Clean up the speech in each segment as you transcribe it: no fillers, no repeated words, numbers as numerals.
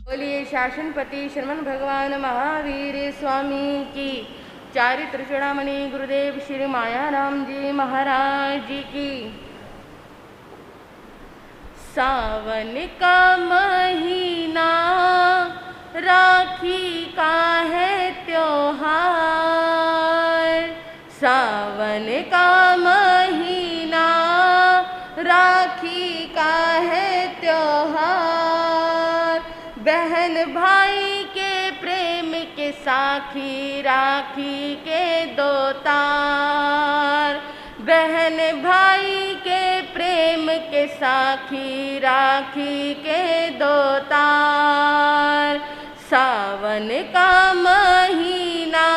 बोलिए शासनपति शर्मन भगवान महावीर स्वामी की। चारित्र चूड़ामणि गुरुदेव श्री मायाराम जी महाराज की। सावन का महीना राखी का है त्योहार। सावन का महीना राखी का है त्योहार। बहन भाई के प्रेम के साखी राखी के दो तार। बहन भाई के प्रेम के साखी राखी के दो तार। सावन का महीना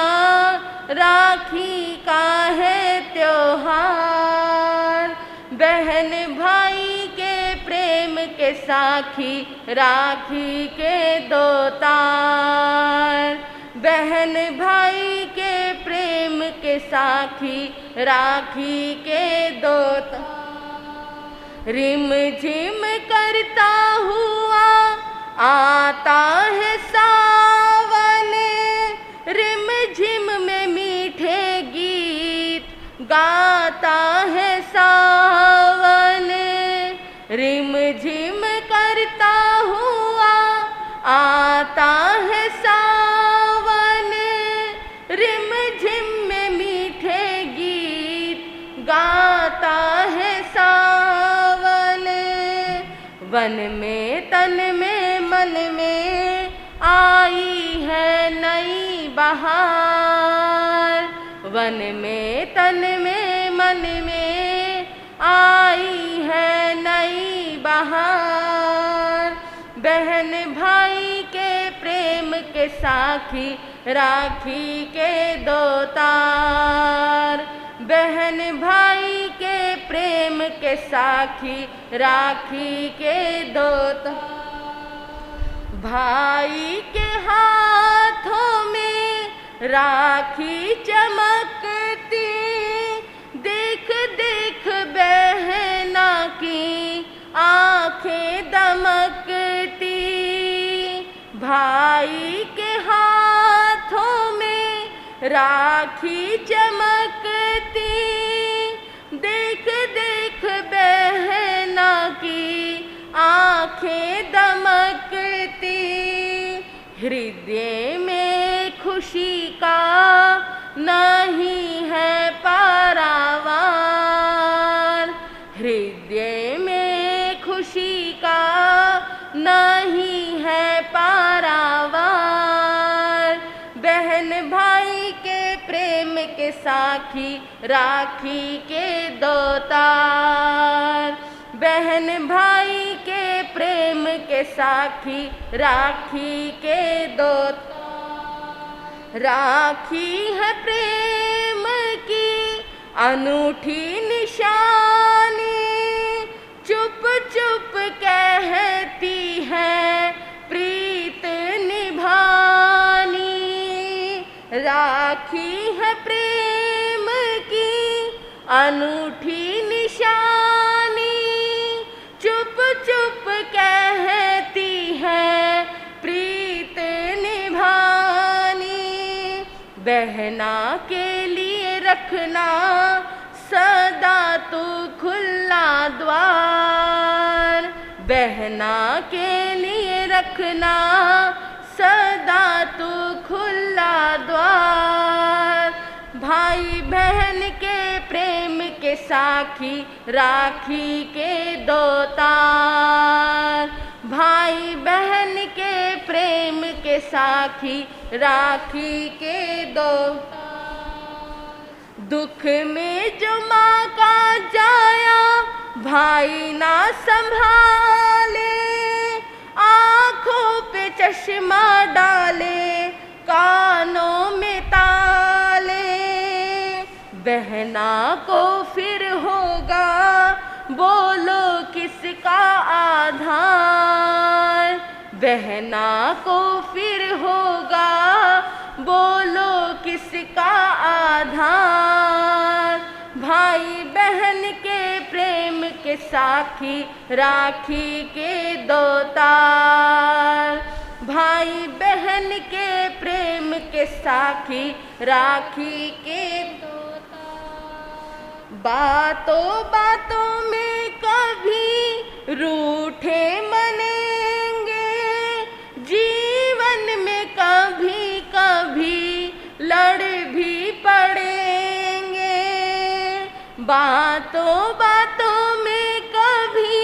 राखी का है त्योहार। बहन भाई के प्रेम के साखी राखी के दो तार। बहन भाई के प्रेम के साखी राखी के दो तार। रिम झिम करता हुआ आता है सावन। रिम झिम में मीठे गीत गाता है सावन। रिम झिम करता हुआ आता है सावन। रिम झिम में मीठे गीत गाता है सावन। वन में तन में मन में आई है नई बहार। वन में तन में मन में आई है नई बहार। बहन भाई के प्रेम के साखी राखी के दो तार। बहन भाई के प्रेम के साखी राखी के दो तार। भाई के हाथों में राखी चमकती देख देख बहना की आंखें दमकती। भाई के हाथों में राखी चमकती देख देख बहना की आंखें दमकती। हृदय में खुशी का नहीं है पारावार। हृदय में खुशी का नहीं है पारावार। बहन भाई के प्रेम के साखी राखी के दो तार। बहन भाई के प्रेम के साखी राखी के दो तार। राखी है प्रेम की अनूठी निशानी। चुप चुप कहती है प्रीत निभानी। राखी है प्रेम की अनूठी निशानी। चुप चुप कहती है प्रीत निभानी। बहना के लिए रखना सदा तू खुला द्वार। बहना के लिए रखना सदा तू खुला द्वार। भाई बहन के प्रेम के साखी राखी के दो तार। भाई बहन के प्रेम के साखी राखी के दो तार। दुख में जो माँ का जाया भाई ना संभाले। आँखों पे चश्मा डाले कानों में ताले। बहना को फिर होगा बोलो किसका आधार। बहना को फिर होगा बोलो किसका आधार। भाई बहन के प्रेम के साखी राखी के दो तार। साखी राखी के बातों बातों में कभी रूठे मनेंगे, जीवन में कभी कभी लड़ भी पड़ेंगे। बातों बातों में कभी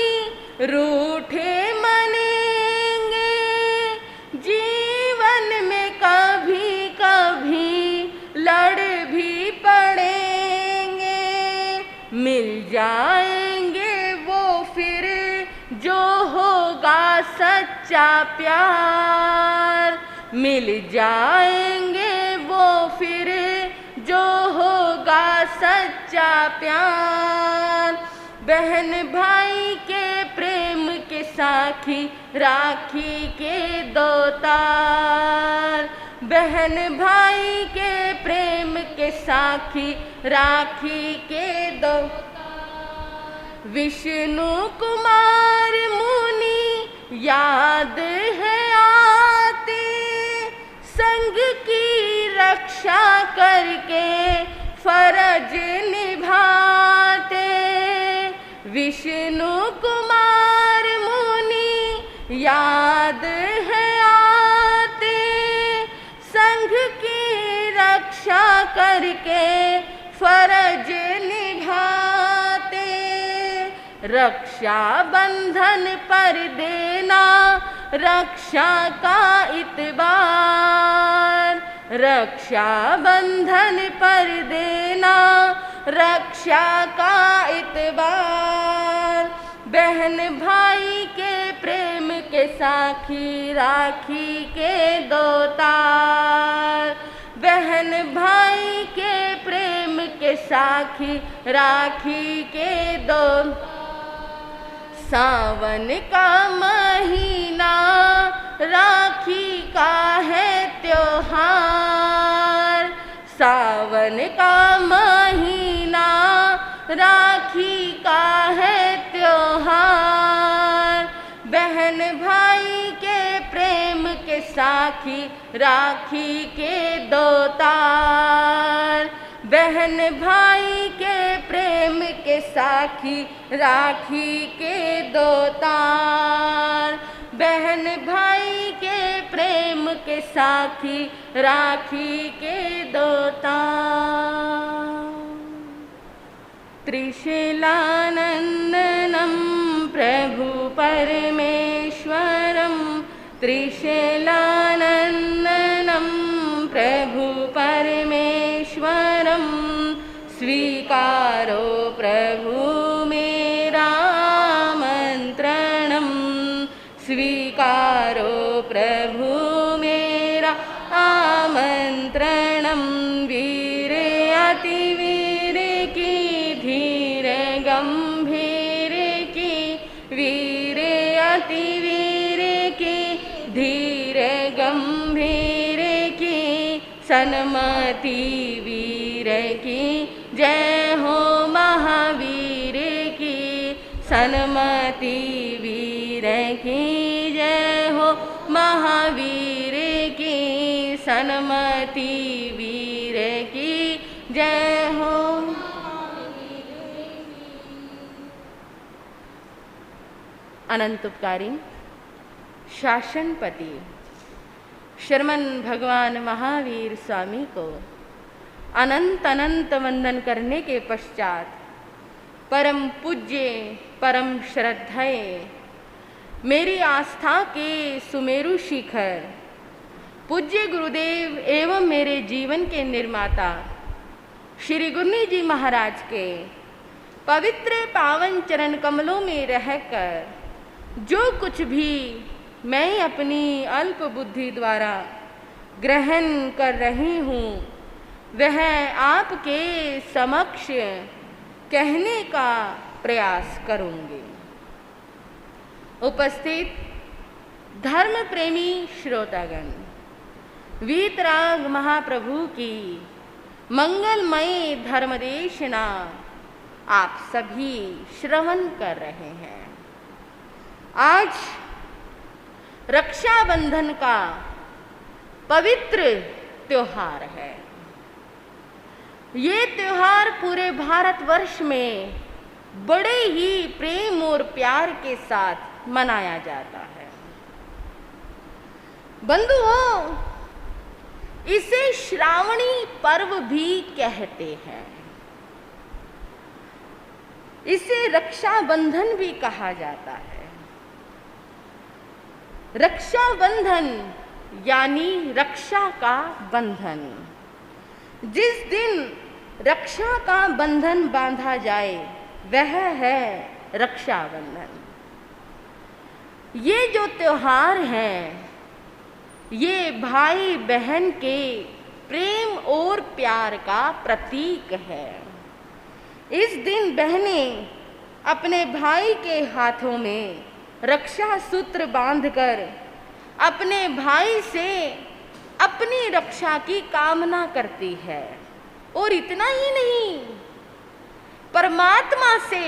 रूठे मनेंगे, जीवन में कभी कभी लड़ भी पड़ेंगे। मिल जाएंगे वो फिर जो होगा सच्चा प्यार, मिल जाएंगे वो फिर जो होगा सच्चा प्यार। बहन भाई के प्रेम के साखी राखी के दो तार, बहन भाई के प्रेम के साखी राखी के दो। विष्णु कुमार मुनि याद है आते, संग की रक्षा करके फर्ज निभाते। विष्णु कुमार मुनि याद है आते, संघ की रक्षा करके फर्ज निभाते। रक्षा बंधन पर देना रक्षा का इतबार, रक्षा बंधन पर देना रक्षा का इतबार। बहन भाई के प्रेम के साखी राखी के दो तार, बहन भाई के प्रेम के साखी राखी के दो। सावन का महीना राखी का है त्योहार, सावन का महीना राखी का है त्योहार। बहन भाई के प्रेम के साखी राखी के दो तार, बहन भाई के प्रेम के साखी राखी के दो तार, बहन भाई के प्रेम के साखी राखी के दो तार। त्रिशूलानंदनं प्रभु परमेश्वरं, त्रिशूलानंदनं प्रभु परमेश्वरं। स्वीकारो प्रभु मेरा आमंत्रणं, स्वीकारो प्रभु मेरा आमंत्रणं। वीर अतिवीर की धीर गंभीर की, वीर अतिवीर की धीर गंभीर की। सन्मति वीर की जय हो महावीर की, सन्मति वीर की जय हो महावीर की, सन्मति वीर की जय हो। अनंतुपकारी शासनपति श्रीमन भगवान महावीर स्वामी को अनंत अनंत वंदन करने के पश्चात परम पूज्य परम श्रद्धेय मेरी आस्था के सुमेरु शिखर पूज्य गुरुदेव एवं मेरे जीवन के निर्माता श्री गुरनी जी महाराज के पवित्र पावन चरण कमलों में रहकर जो कुछ भी मैं अपनी अल्प बुद्धि द्वारा ग्रहण कर रही हूँ वह आपके समक्ष कहने का प्रयास करूँगी। उपस्थित धर्म प्रेमी श्रोतागण, वीतराग महाप्रभु की मंगलमय धर्मदेशना आप सभी श्रवण कर रहे हैं। आज रक्षाबंधन का पवित्र त्योहार है। ये त्योहार पूरे भारतवर्ष में बड़े ही प्रेम और प्यार के साथ मनाया जाता है। बंधुओं, इसे श्रावणी पर्व भी कहते हैं। इसे रक्षाबंधन भी कहा जाता है। रक्षाबंधन यानी रक्षा का बंधन। जिस दिन रक्षा का बंधन बांधा जाए वह है रक्षाबंधन। ये जो त्योहार है ये भाई बहन के प्रेम और प्यार का प्रतीक है। इस दिन बहनें अपने भाई के हाथों में रक्षा सूत्र बांधकर अपने भाई से अपनी रक्षा की कामना करती है। और इतना ही नहीं, परमात्मा से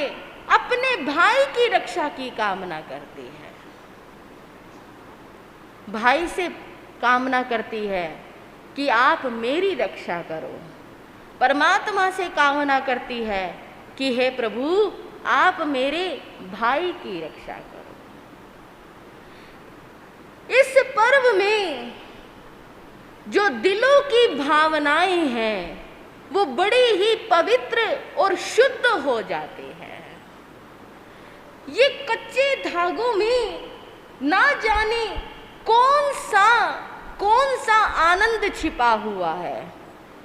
अपने भाई की रक्षा की कामना करती है। भाई से कामना करती है कि आप मेरी रक्षा करो। परमात्मा से कामना करती है कि हे प्रभु आप मेरे भाई की रक्षा करो। इस पर्व में जो दिलों की भावनाएं हैं वो बड़ी ही पवित्र और शुद्ध हो जाते हैं। ये कच्चे धागों में ना जाने कौन सा आनंद छिपा हुआ है।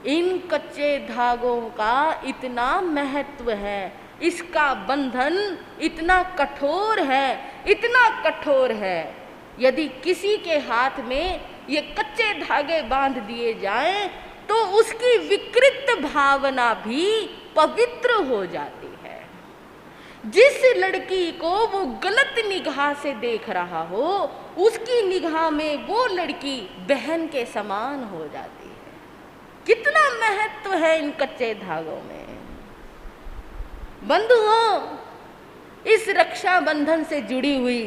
इन कच्चे धागों का इतना महत्व है, इसका बंधन इतना कठोर है, इतना कठोर है। यदि किसी के हाथ में ये कच्चे धागे बांध दिए जाएं तो उसकी विकृत भावना भी पवित्र हो जाती है। जिस लड़की को वो गलत निगाह से देख रहा हो उसकी निगाह में वो लड़की बहन के समान हो जाती है। कितना महत्व है इन कच्चे धागों में। बंधुओं, इस रक्षाबंधन से जुड़ी हुई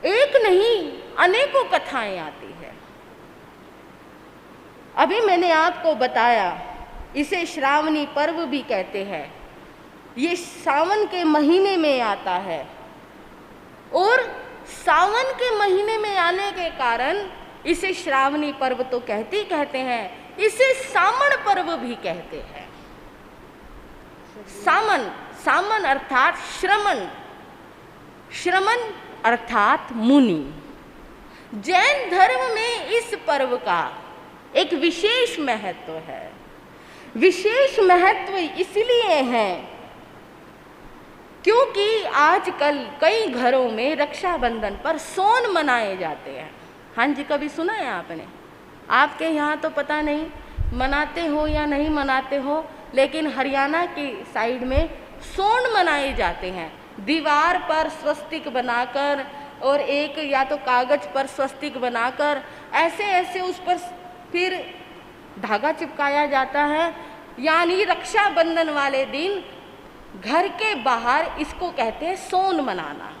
एक नहीं अनेकों कथाएं आती है। अभी मैंने आपको बताया इसे श्रावणी पर्व भी कहते हैं। ये सावन के महीने में आता है और सावन के महीने में आने के कारण इसे श्रावणी पर्व तो कहते हैं, इसे सामन पर्व भी कहते हैं। सामन अर्थात श्रमण, श्रमण अर्थात मुनि। जैन धर्म में इस पर्व का एक विशेष महत्व है। विशेष महत्व इसलिए है क्योंकि आजकल कई घरों में रक्षाबंधन पर सोन मनाए जाते हैं। हाँ जी, कभी सुना है आपने? आपके यहाँ तो पता नहीं मनाते हो या नहीं मनाते हो, लेकिन हरियाणा की साइड में सोन मनाए जाते हैं। दीवार पर स्वस्तिक बनाकर और एक या तो कागज पर स्वस्तिक बनाकर ऐसे उस पर फिर धागा चिपकाया जाता है। यानी रक्षाबंधन वाले दिन घर के बाहर इसको कहते हैं सोन मनाना।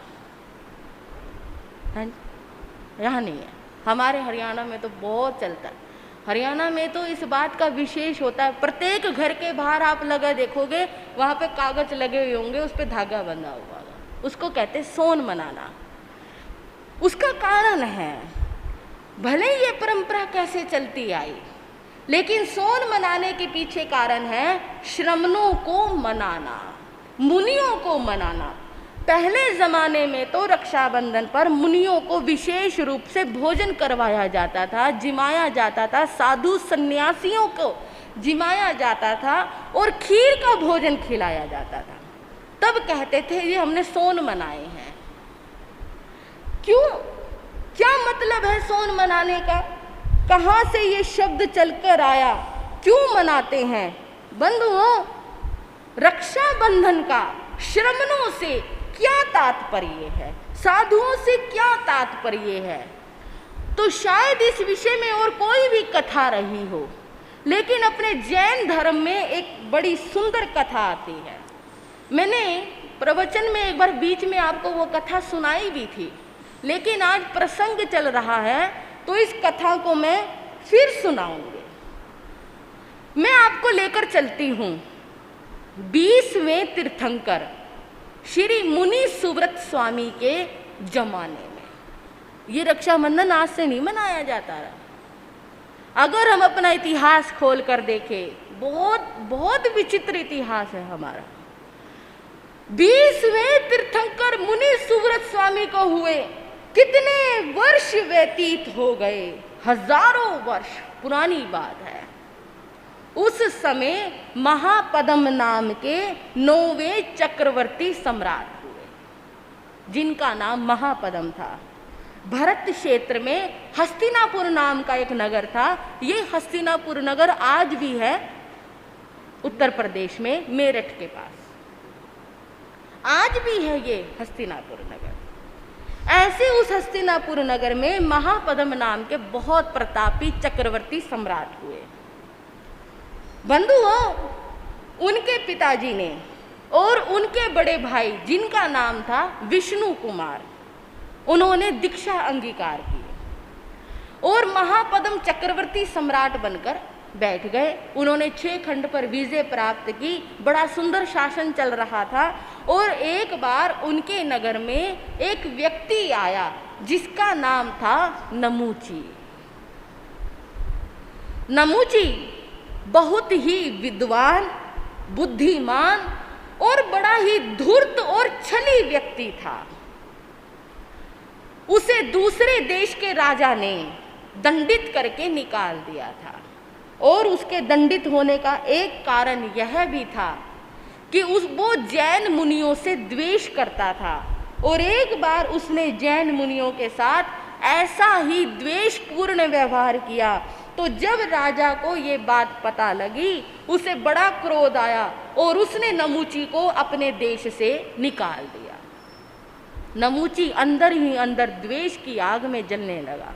यहाँ नहीं है, हमारे हरियाणा में तो बहुत चलता है। हरियाणा में तो इस बात का विशेष होता है, प्रत्येक घर के बाहर आप लगा देखोगे वहाँ पे कागज लगे हुए होंगे, उस पे धागा बंधा हुआ होगा। उसको कहते हैं सोन मनाना। उसका कारण है, भले ये परंपरा कैसे चलती आई, लेकिन सोन मनाने के पीछे कारण है श्रमणों को मनाना, मुनियों को मनाना। पहले ज़माने में तो रक्षाबंधन पर मुनियों को विशेष रूप से भोजन करवाया जाता था, जिमाया जाता था, साधु सन्यासियों को जिमाया जाता था और खीर का भोजन खिलाया जाता था। तब कहते थे ये हमने सोन मनाए हैं। क्यों? क्या मतलब है सोन मनाने का? कहाँ से ये शब्द चलकर आया? क्यों मनाते हैं? बंधुओं, रक्षाबंधन का श्रमणों से क्या तात्पर्य है, साधुओं से क्या तात्पर्य है? तो शायद इस विषय में और कोई भी कथा रही हो, लेकिन अपने जैन धर्म में एक बड़ी सुंदर कथा आती है। मैंने प्रवचन में एक बार बीच में आपको वो कथा सुनाई भी थी, लेकिन आज प्रसंग चल रहा है तो इस कथा को मैं फिर सुनाऊंगे। मैं आपको लेकर चलती हूँ 20वें तीर्थंकर श्री मुनि सुव्रत स्वामी के जमाने में। ये रक्षाबंधन आज से नहीं मनाया जाता रहा। अगर हम अपना इतिहास खोल कर देखें, बहुत बहुत विचित्र इतिहास है हमारा। 20वें तीर्थंकर मुनि सुव्रत स्वामी को हुए कितने वर्ष व्यतीत हो गए, हजारों वर्ष पुरानी बात है। उस समय महापद्म नाम के 9वें चक्रवर्ती सम्राट हुए, जिनका नाम महापद्म था। भरत क्षेत्र में हस्तिनापुर नाम का एक नगर था। ये हस्तिनापुर नगर आज भी है उत्तर प्रदेश में, मेरठ के पास आज भी है ये हस्तिनापुर नगर। ऐसे उस हस्तिनापुर नगर में महापद्म नाम के बहुत प्रतापी चक्रवर्ती सम्राट हुए। बंधुओं, उनके पिताजी ने और उनके बड़े भाई, जिनका नाम था विष्णु कुमार, उन्होंने दीक्षा अंगीकार की और महापद्म चक्रवर्ती सम्राट बनकर बैठ गए। उन्होंने 6 खंड पर विजय प्राप्त की। बड़ा सुंदर शासन चल रहा था। और एक बार उनके नगर में एक व्यक्ति आया जिसका नाम था नमूची। नमूची बहुत ही विद्वान, बुद्धिमान और बड़ा ही धूर्त और छली व्यक्ति था। उसे दूसरे देश के राजा ने दंडित करके निकाल दिया था। और उसके दंडित होने का एक कारण यह भी था कि वो जैन मुनियों से द्वेष करता था। और एक बार उसने जैन मुनियों के साथ ऐसा ही द्वेषपूर्ण व्यवहार किया, तो जब राजा को ये बात पता लगी, उसे बड़ा क्रोध आया और उसने नमूची को अपने देश से निकाल दिया। नमूची अंदर ही अंदर द्वेष की आग में जलने लगा।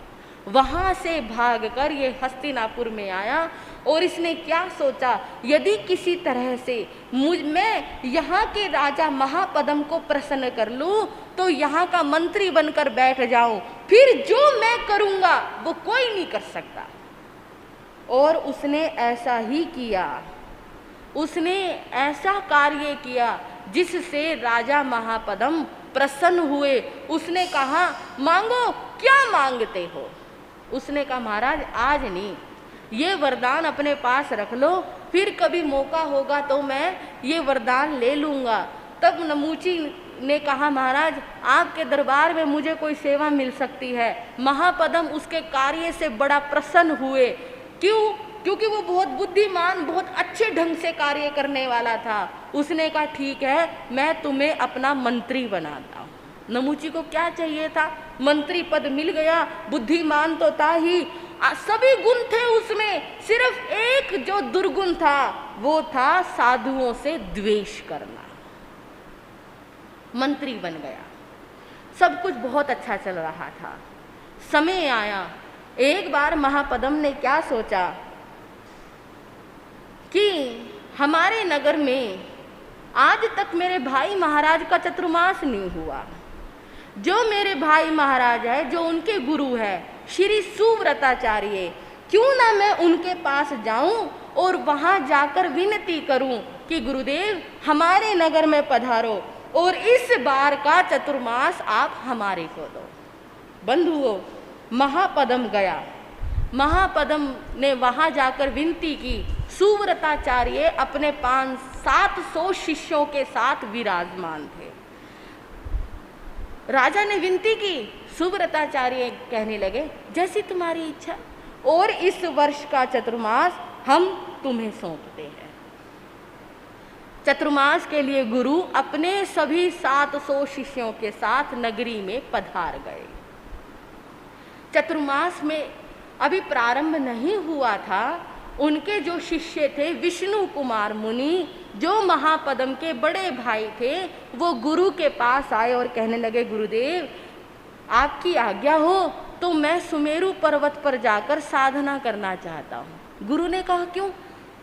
वहां से भागकर ये हस्तिनापुर में आया और इसने क्या सोचा, यदि किसी तरह से मैं यहाँ के राजा महापद्म को प्रसन्न कर लूं तो यहाँ का मंत्री बनकर बैठ जाऊं, फिर जो मैं करूँगा वो कोई नहीं कर सकता। और उसने ऐसा ही किया। उसने ऐसा कार्य किया जिससे राजा महापद्म प्रसन्न हुए। उसने कहा, मांगो, क्या मांगते हो? उसने कहा, महाराज आज नहीं, ये वरदान अपने पास रख लो, फिर कभी मौका होगा तो मैं ये वरदान ले लूँगा। तब नमूची ने कहा, महाराज आपके दरबार में मुझे कोई सेवा मिल सकती है। महापद्म उसके कार्य से बड़ा प्रसन्न हुए। क्यों? क्योंकि वो बहुत बुद्धिमान, बहुत अच्छे ढंग से कार्य करने वाला था। उसने कहा, ठीक है, मैं तुम्हें अपना मंत्री बनाता हूँ। नमूची को क्या चाहिए था? मंत्री पद मिल गया। बुद्धिमान तो था ही, सभी गुण थे उसमें, सिर्फ एक जो दुर्गुण था वो था साधुओं से द्वेष करना। मंत्री बन गया, सब कुछ बहुत अच्छा चल रहा था। समय आया, एक बार महापद्म ने क्या सोचा कि हमारे नगर में आज तक मेरे भाई महाराज का चतुर्मास नहीं हुआ। जो मेरे भाई महाराज है, जो उनके गुरु है श्री सुव्रताचार्य, क्यों ना मैं उनके पास जाऊं और वहां जाकर विनती करूं कि गुरुदेव हमारे नगर में पधारो और इस बार का चतुर्मास आप हमारे को दो। बंधुओं, महापद्म गया। महापद्म ने वहां जाकर विनती की। सुव्रताचार्य अपने 700 शिष्यों के साथ विराजमान थे। राजा ने विनती की, सुव्रताचार्य कहने लगे, जैसी तुम्हारी इच्छा, और इस वर्ष का चतुर्मास हम तुम्हें सौंपते हैं। चतुर्मास के लिए गुरु अपने सभी 700 शिष्यों के साथ नगरी में पधार गए। चतुर्मास में अभी प्रारंभ नहीं हुआ था। उनके जो शिष्य थे विष्णु कुमार मुनि, जो महापद्म के बड़े भाई थे, वो गुरु के पास आए और कहने लगे, गुरुदेव आपकी आज्ञा हो तो मैं सुमेरु पर्वत पर जाकर साधना करना चाहता हूँ। गुरु ने कहा, क्यों?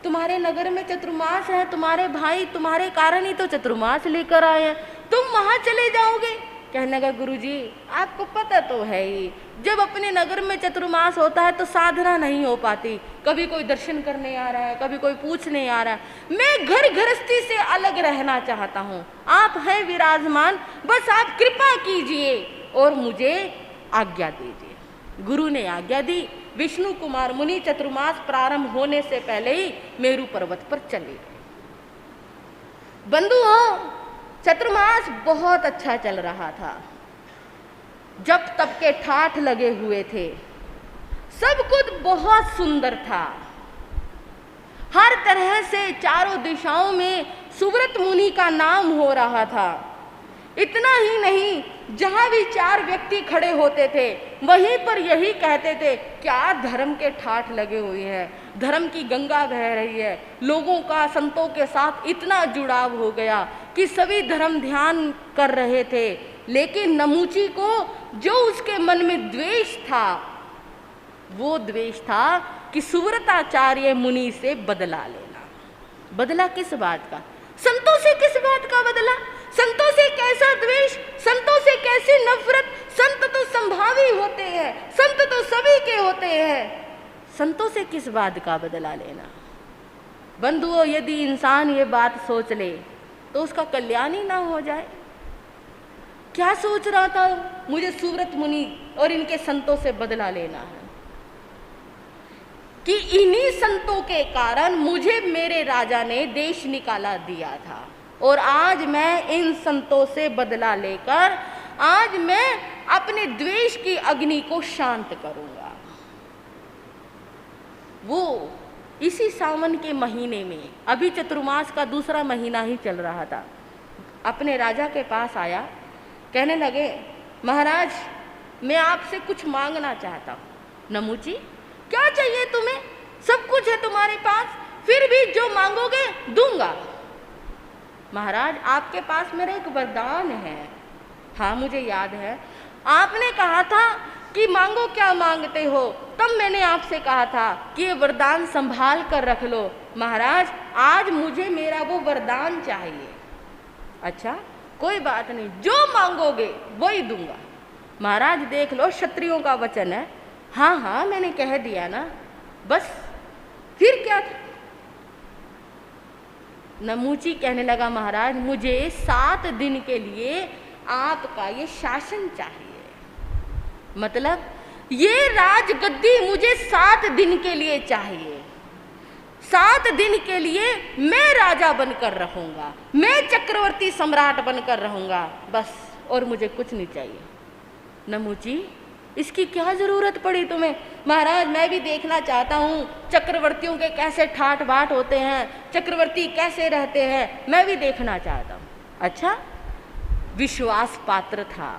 तुम्हारे नगर में चतुर्मास है, तुम्हारे भाई तुम्हारे कारण ही तो चतुर्मास लेकर आए हैं, तुम वहां चले जाओगे? कहने लगा गुरुजी आपको पता तो है ही, जब अपने नगर में चतुर्मास होता है तो साधना नहीं हो पाती, कभी कोई दर्शन करने आ रहा है, कभी कोई पूछने आ रहा है, मैं घर गृहस्थी से अलग रहना चाहता हूँ, आप हैं विराजमान, बस आप कृपा कीजिए और मुझे आज्ञा दीजिए। गुरु ने आज्ञा दी। विष्णु कुमार मुनि चतुर्मास प्रारंभ होने से पहले ही मेरू पर्वत पर चले गए। बंधुओं, चतुर्मास बहुत अच्छा चल रहा था, जब तब के ठाठ लगे हुए थे, सब कुछ बहुत सुंदर था, हर तरह से चारों दिशाओं में सुव्रत मुनि का नाम हो रहा था। इतना ही नहीं, जहां भी चार व्यक्ति खड़े होते थे वहीं पर यही कहते थे क्या धर्म के ठाठ लगे हुए हैं, धर्म की गंगा बह रही है, लोगों का संतों के साथ इतना जुड़ाव हो गया कि सभी धर्म ध्यान कर रहे थे। लेकिन नमूची को जो उसके मन में द्वेष था, वो द्वेष था कि सुव्रताचार्य मुनि से बदला लेना। बदला किस बात का? संतों से किस बात का बदला? संतों से कैसा द्वेष, संतों से कैसी नफरत? संत तो संभावी होते हैं, संत तो सभी के होते हैं, संतों से किस बात का बदला लेना? बंधुओं, यदि इंसान ये बात सोच ले तो उसका कल्याण ही ना हो जाए। क्या सोच रहा था? मुझे सुव्रत मुनि और इनके संतों से बदला लेना है, कि इन्हीं संतों के कारण मुझे मेरे राजा ने देश निकाला दिया था, और आज मैं इन संतों से बदला लेकर आज मैं अपने द्वेष की अग्नि को शांत करूंगा। वो इसी सावन के महीने में, अभी चतुर्मास का दूसरा महीना ही चल रहा था, अपने राजा के पास आया, कहने लगे महाराज मैं आपसे कुछ मांगना चाहता हूँ। नमूची, क्या चाहिए तुम्हें? सब कुछ है तुम्हारे पास, फिर भी जो मांगोगे दूंगा। महाराज आपके पास मेरा एक वरदान है। हाँ मुझे याद है, आपने कहा था कि मांगो क्या मांगते हो, तब मैंने आपसे कहा था कि ये वरदान संभाल कर रख लो। महाराज आज मुझे मेरा वो वरदान चाहिए। अच्छा कोई बात नहीं, जो मांगोगे वही दूंगा। महाराज देख लो, क्षत्रियों का वचन है। हाँ हाँ मैंने कह दिया ना, बस फिर क्या था? नमूची कहने लगा महाराज मुझे 7 दिन के लिए आपका ये शासन चाहिए, मतलब ये राजगद्दी मुझे 7 दिन के लिए चाहिए। 7 दिन के लिए मैं राजा बनकर रहूंगा, मैं चक्रवर्ती सम्राट बनकर रहूंगा, बस, और मुझे कुछ नहीं चाहिए। नमूची इसकी क्या जरूरत पड़ी तुम्हें? महाराज मैं भी देखना चाहता हूँ चक्रवर्तियों के कैसे ठाट बाट होते हैं, चक्रवर्ती कैसे रहते हैं, मैं भी देखना चाहता हूँ। अच्छा, विश्वास पात्र था,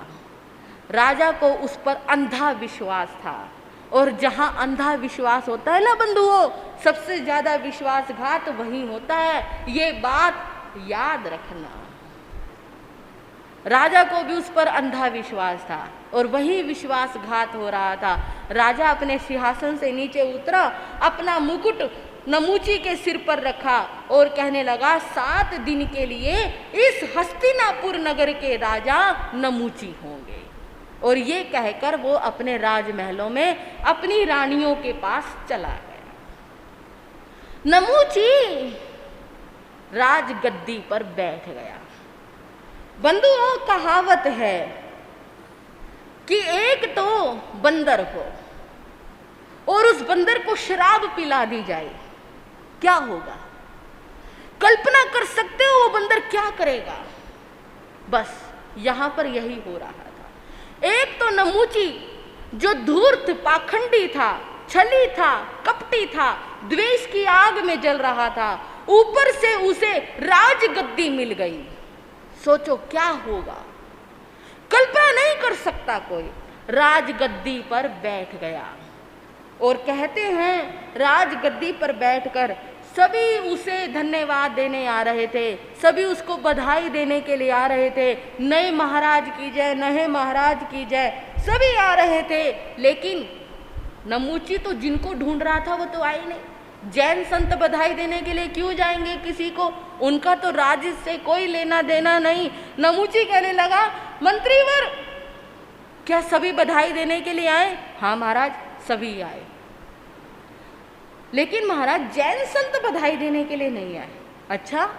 राजा को उस पर अंधा विश्वास था, और जहाँ अंधा विश्वास होता है ना बंधुओं, सबसे ज्यादा विश्वासघात वही होता है, ये बात याद रखना। राजा को भी उस पर अंधा विश्वास था और वही विश्वासघात हो रहा था। राजा अपने सिंहासन से नीचे उतरा, अपना मुकुट नमूची के सिर पर रखा और कहने लगा 7 दिन के लिए इस हस्तिनापुर नगर के राजा नमूची होंगे। और ये कहकर वो अपने राजमहलों में अपनी रानियों के पास चला गया। नमूची राजगद्दी पर बैठ गया। बंधुओं कहावत है कि एक तो बंदर हो और उस बंदर को शराब पिला दी जाए, क्या होगा? कल्पना कर सकते हो वो बंदर क्या करेगा? बस यहां पर यही हो रहा था। एक तो नमूची जो धूर्त पाखंडी था, छली था, कपटी था, द्वेष की आग में जल रहा था, ऊपर से उसे राजगद्दी मिल गई। सोचो क्या होगा, कल्पना नहीं कर सकता कोई। राजगद्दी पर बैठ गया और कहते हैं राजगद्दी पर बैठकर सभी उसे धन्यवाद देने आ रहे थे, सभी उसको बधाई देने के लिए आ रहे थे, नए महाराज की जय, नए महाराज की जय, सभी आ रहे थे। लेकिन नमूची तो जिनको ढूंढ रहा था वो तो आए नहीं। जैन संत बधाई देने के लिए क्यों जाएंगे किसी को? उनका तो राज्य से कोई लेना देना नहीं। नमूची कहने लगा, मंत्रीवर क्या सभी बधाई देने के लिए आए? हाँ महाराज, सभी आए। लेकिन महाराज जैन संत बधाई देने के लिए नहीं आए। अच्छा,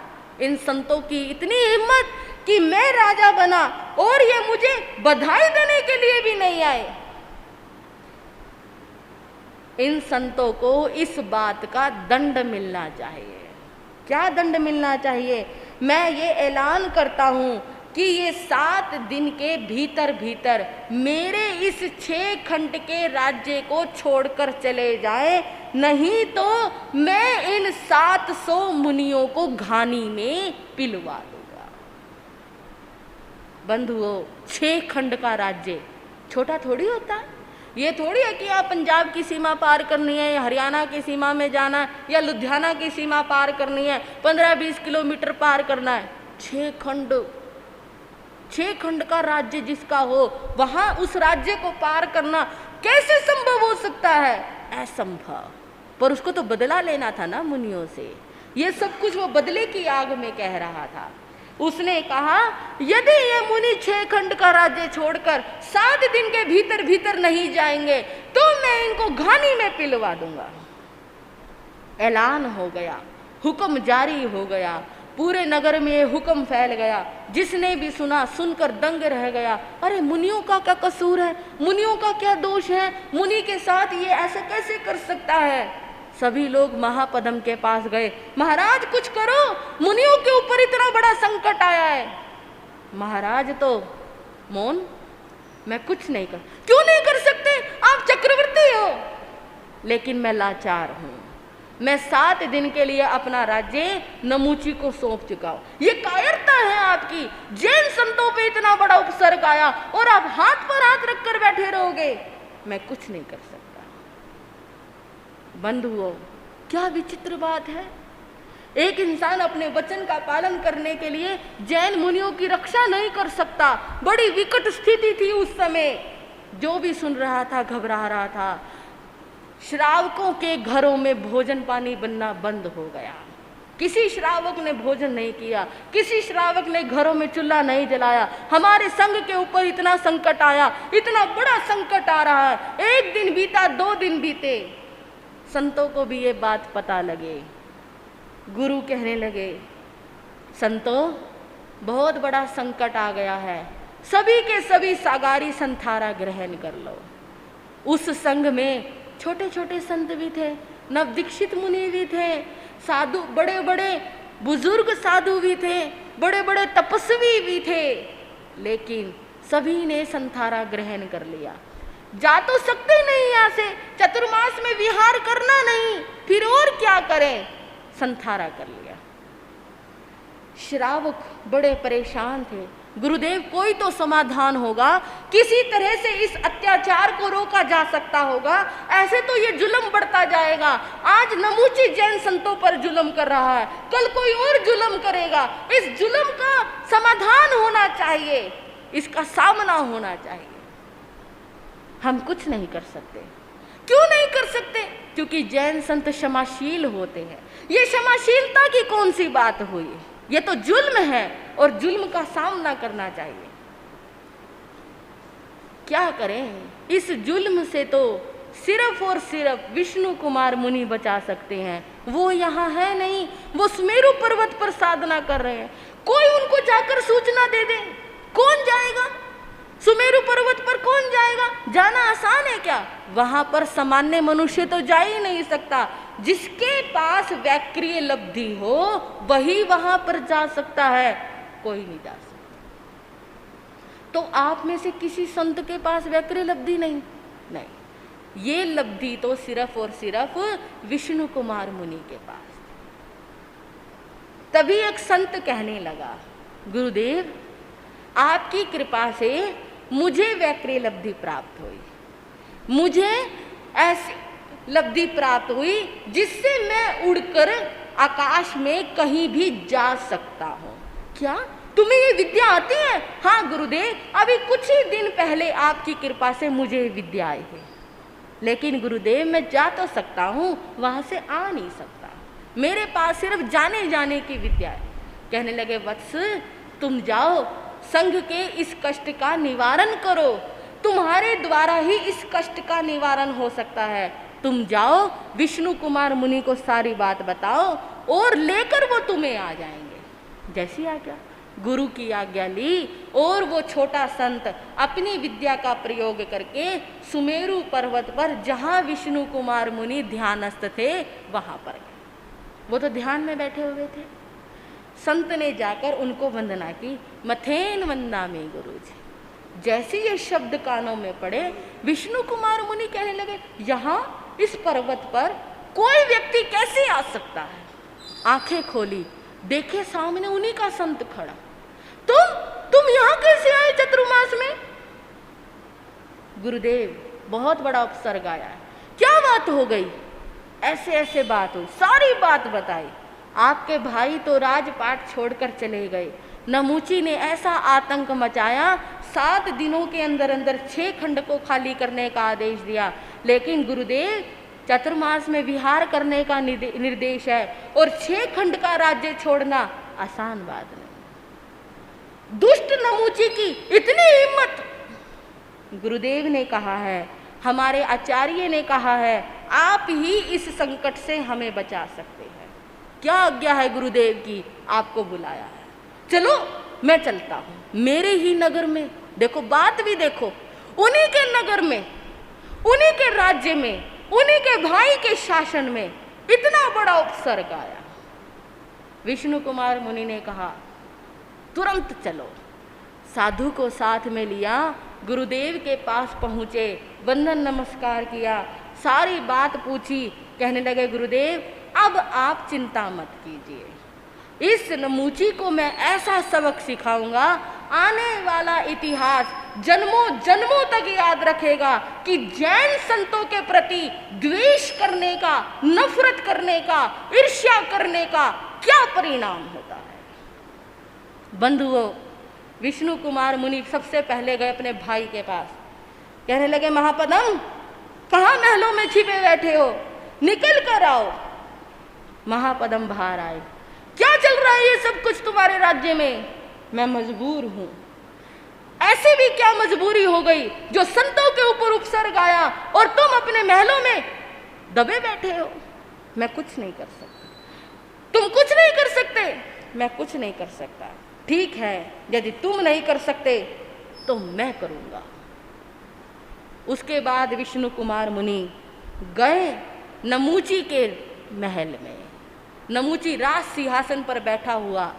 इन संतों की इतनी हिम्मत कि मैं राजा बना और ये मुझे बधाई देने के लिए भी नहीं आए। इन संतों को इस बात का दंड मिलना चाहिए। क्या दंड मिलना चाहिए? मैं ये ऐलान करता हूं कि ये 7 दिन के भीतर भीतर मेरे इस 6 खंड के राज्य को छोड़कर चले जाएं, नहीं तो मैं इन 700 मुनियों को घानी में पिलवा दूंगा। बंधुओं, 6 खंड का राज्य छोटा थोड़ी होता है। ये थोड़ी है कि आप पंजाब की सीमा पार करनी है या हरियाणा की सीमा में जाना है या लुधियाना की सीमा पार करनी है, 15-20 किलोमीटर पार करना है। 6 खंड का राज्य जिसका हो, वहां उस राज्य को पार करना कैसे संभव हो सकता है? असंभव। पर उसको तो बदला लेना था ना मुनियों से। ये सब कुछ वो बदले की आग में कह रहा था। उसने कहा, यदि ये मुनि 6 खंड का राज्य छोड़कर 7 दिन के भीतर भीतर नहीं जाएंगे तो मैं इनको घानी में पिलवा दूंगा। ऐलान हो गया, हुक्म जारी हो गया, पूरे नगर में ये हुक्म फैल गया। जिसने भी सुना सुनकर दंग रह गया। अरे मुनियों का क्या कसूर है? मुनियों का क्या दोष है? मुनि के साथ ये ऐसा कैसे कर सकता है? सभी लोग महापद्म के पास गए। महाराज कुछ करो, मुनियों के ऊपर इतना बड़ा संकट आया है। महाराज तो मौन, मैं कुछ नहीं कर। क्यों नहीं कर सकते? आप चक्रवर्ती हो। लेकिन मैं लाचार हूं। मैं 7 दिन के लिए अपना राज्य नमूची को सौंप चुका हूं। ये कायरता है आपकी। जैन संतों पे इतना बड़ा उपसर्ग आया और आप हाथ पर हाथ रखकर बैठे रहोगे। मैं कुछ नहीं कर सकता। बंधुओं, क्या विचित्र बात है। एक इंसान अपने वचन का पालन करने के लिए जैन मुनियों की रक्षा नहीं कर सकता। बड़ी विकट स्थिति थी उस समय। जो भी सुन रहा था घबरा रहा था। श्रावकों के घरों में भोजन पानी बनना बंद हो गया। किसी श्रावक ने भोजन नहीं किया, किसी श्रावक ने घरों में चूल्हा नहीं जलाया। हमारे संघ के ऊपर इतना संकट आया, इतना बड़ा संकट आ रहा है। 1 दिन बीता, 2 दिन बीते, संतों को भी ये बात पता लगे। गुरु कहने लगे, संतों बहुत बड़ा संकट आ गया है, सभी के सभी सागारी संथारा ग्रहण कर लो। उस संघ में छोटे छोटे संत भी थे, नवदीक्षित मुनि भी थे, साधु, बड़े बड़े बुजुर्ग साधु भी थे, बड़े बड़े तपस्वी भी थे, लेकिन सभी ने संथारा ग्रहण कर लिया। जा तो सकते नहीं यहाँ से, चतुर्मास में विहार करना नहीं, फिर और क्या करें? संथारा कर लिया। श्रावक बड़े परेशान थे। गुरुदेव कोई तो समाधान होगा, किसी तरह से इस अत्याचार को रोका जा सकता होगा, ऐसे तो ये जुल्म बढ़ता जाएगा। आज नमूची जैन संतों पर जुल्म कर रहा है, कल कोई और जुल्म करेगा। इस जुल्म का समाधान होना चाहिए, इसका सामना होना चाहिए। हम कुछ नहीं कर सकते। क्यों नहीं कर सकते? क्योंकि जैन संत क्षमाशील होते हैं। ये क्षमाशीलता की कौन सी बात हुई? ये तो जुल्म है और जुल्म का सामना करना चाहिए। क्या करें? इस जुल्म से तो सिर्फ और सिर्फ विष्णु कुमार मुनि बचा सकते हैं। वो यहाँ है नहीं, वो सुमेरु पर्वत पर साधना कर रहे हैं। कोई उनको जाकर सूचना दे दे। कौन जाएगा सुमेरु पर्वत पर? कौन जाएगा? जाना आसान है क्या? वहां पर सामान्य मनुष्य तो जा ही नहीं सकता। जिसके पास वैक्रिय लब्धि हो वही वहां पर जा सकता है, कोई नहीं जा सकता। तो आप में से किसी संत के पास वैक्रिय लब्धि नहीं? ये लब्धि तो सिर्फ और सिर्फ विष्णु कुमार मुनि के पास। तभी एक संत कहने लगा, गुरुदेव आपकी कृपा से मुझे वैक्रिय लब्धि प्राप्त हुई। मुझे ऐसी लब्धि प्राप्त हुई जिससे मैं उड़कर आकाश में कहीं भी जा सकता हूँ। क्या तुम्हें ये विद्या आती है? हाँ गुरुदेव, अभी कुछ ही दिन पहले आपकी कृपा से मुझे विद्या आई है। लेकिन गुरुदेव मैं जा तो सकता हूँ, वहाँ से आ नहीं सकता, मेरे पास सिर्फ जाने जाने की विद्या है। कहने लगे वत्स तुम जाओ, संघ के इस कष्ट का निवारण करो, तुम्हारे द्वारा ही इस कष्ट का निवारण हो सकता है। तुम जाओ, विष्णु कुमार मुनि को सारी बात बताओ और लेकर वो तुम्हें आ जाएंगे। जैसी आज्ञा, गुरु की आज्ञा ली और वो छोटा संत अपनी विद्या का प्रयोग करके सुमेरु पर्वत पर जहाँ विष्णु कुमार मुनि ध्यानस्थ थे वहाँ पर गए। वो तो ध्यान में बैठे हुए थे। संत ने जाकर उनको वंदना की, मथेन वंदना में गुरुजी। जैसे ये शब्द कानों में पड़े, विष्णु कुमार मुनि कहने लगे, यहाँ इस पर्वत पर कोई व्यक्ति कैसे आ सकता है? आंखें खोली, देखे सामने उन्हीं का संत खड़ा। तुम यहाँ कैसे आए चतुर्मास में? गुरुदेव बहुत बड़ा उपसर्ग आया है। क्या बात हो गई? ऐसे ऐसे बात हुई, सारी बात बताई। आपके भाई तो राजपाट छोड़कर चले गए, नमूची ने ऐसा आतंक मचाया, 7 दिनों के अंदर अंदर 6 खंड को खाली करने का आदेश दिया। लेकिन गुरुदेव चतुर्मास में विहार करने का निर्देश है और 6 खंड का राज्य छोड़ना आसान बात नहीं। दुष्ट नमूची की इतनी हिम्मत! गुरुदेव ने कहा है, हमारे आचार्य ने कहा है, आप ही इस संकट से हमें बचा सकते हैं। क्या आज्ञा है गुरुदेव की? आपको बुलाया है, चलो मैं चलता हूं। मेरे ही नगर में, देखो बात भी देखो, उन्हीं के नगर में, उन्हीं के राज्य में, उन्हीं के भाई के शासन में इतना बड़ा उपसर्ग आया। विष्णु कुमार मुनि ने कहा तुरंत चलो। साधु को साथ में लिया, गुरुदेव के पास पहुंचे, वंदन नमस्कार किया, सारी बात पूछी। कहने लगे गुरुदेव अब आप चिंता मत कीजिए, इस नमूची को मैं ऐसा सबक सिखाऊंगा, आने वाला इतिहास जन्मों जन्मों तक याद रखेगा कि जैन संतों के प्रति द्वेष करने का, नफरत करने का, ईर्ष्या करने का क्या परिणाम होता है। बंधुओं, विष्णु कुमार मुनि सबसे पहले गए अपने भाई के पास। कहने लगे महापदम, कहाँ महलों में छिपे बैठे हो, निकल कर आओ। महापदम बाहर आए। क्या चल रहा है ये सब कुछ तुम्हारे राज्य में? मैं मजबूर हूं। ऐसे भी क्या मजबूरी हो गई जो संतों के ऊपर उपसर्ग आया और तुम अपने महलों में दबे बैठे हो? मैं कुछ नहीं कर सकता। तुम कुछ नहीं कर सकते? मैं कुछ नहीं कर सकता। ठीक है, यदि तुम नहीं कर सकते तो मैं करूंगा। उसके बाद विष्णु कुमार मुनि गए नमूची के महल में। नमूची राज सिंहासन पर बैठा हुआ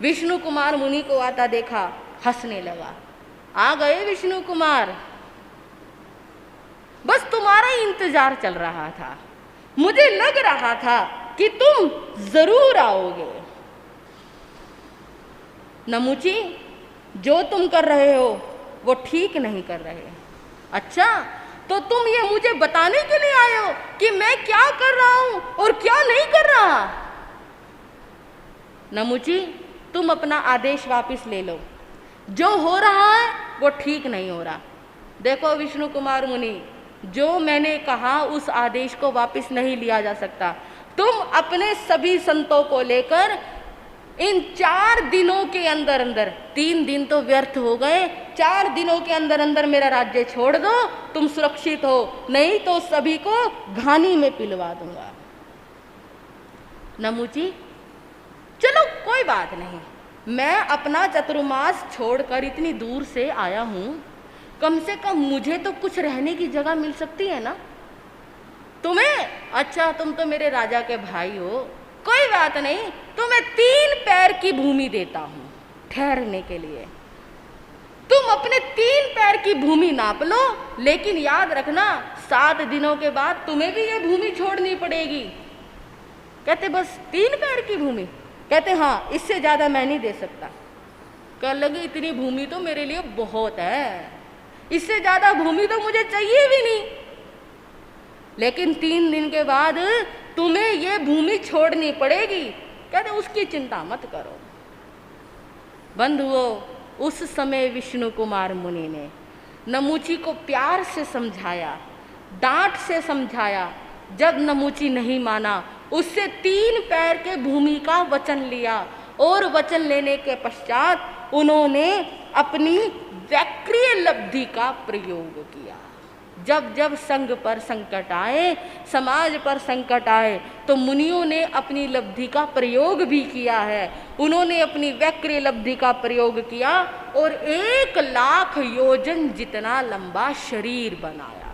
विष्णु कुमार मुनि को आता देखा, हंसने लगा। आ गए विष्णु कुमार, बस तुम्हारा ही इंतजार चल रहा था। मुझे लग रहा था कि तुम जरूर आओगे। नमूची, जो तुम कर रहे हो वो ठीक नहीं कर रहे। अच्छा, तो तुम ये मुझे बताने के लिए आए हो कि मैं क्या कर रहा हूं और क्या नहीं कर रहा? नमूची, तुम अपना आदेश वापस ले लो। जो हो रहा है वो ठीक नहीं हो रहा। देखो विष्णु कुमार मुनि, जो मैंने कहा उस आदेश को वापस नहीं लिया जा सकता। तुम अपने सभी संतों को लेकर इन 4 दिनों के अंदर अंदर, 3 दिन तो व्यर्थ हो गए, 4 दिनों के अंदर अंदर मेरा राज्य छोड़ दो, तुम सुरक्षित हो, नहीं तो सभी को घानी में पिलवा दूंगा। नमूची, चलो कोई बात नहीं, मैं अपना चतुर्मास छोड़कर इतनी दूर से आया हूं, कम से कम मुझे तो कुछ रहने की जगह मिल सकती है ना। तुम्हें? अच्छा, तुम तो मेरे राजा के भाई हो, कोई बात नहीं, तुम्हें 3 पैर की भूमि देता हूं ठहरने के लिए। तुम अपने 3 पैर की भूमि नाप लो, लेकिन याद रखना 7 दिनों के बाद तुम्हें भी ये भूमि छोड़नी पड़ेगी। कहते बस 3 पैर की भूमि? कहते हाँ, इससे ज्यादा मैं नहीं दे सकता। कहने लगे इतनी भूमि तो मेरे लिए बहुत है, इससे ज्यादा भूमि तो मुझे चाहिए भी नहीं, लेकिन 3 दिन के बाद तुम्हें ये भूमि छोड़नी पड़ेगी। कहते उसकी चिंता मत करो। बंधुओं, उस समय विष्णु कुमार मुनि ने नमूची को प्यार से समझाया, डांट से समझाया। जब नमूची नहीं माना, उससे 3 पैर के भूमि का वचन लिया और वचन लेने के पश्चात उन्होंने अपनी वैक्रिय लब्धि का प्रयोग किया। जब जब संघ पर संकट आए, समाज पर संकट आए, तो मुनियों ने अपनी लब्धि का प्रयोग भी किया है। उन्होंने अपनी वैक्रिय लब्धि का प्रयोग किया और 1 लाख योजन जितना लंबा शरीर बनाया।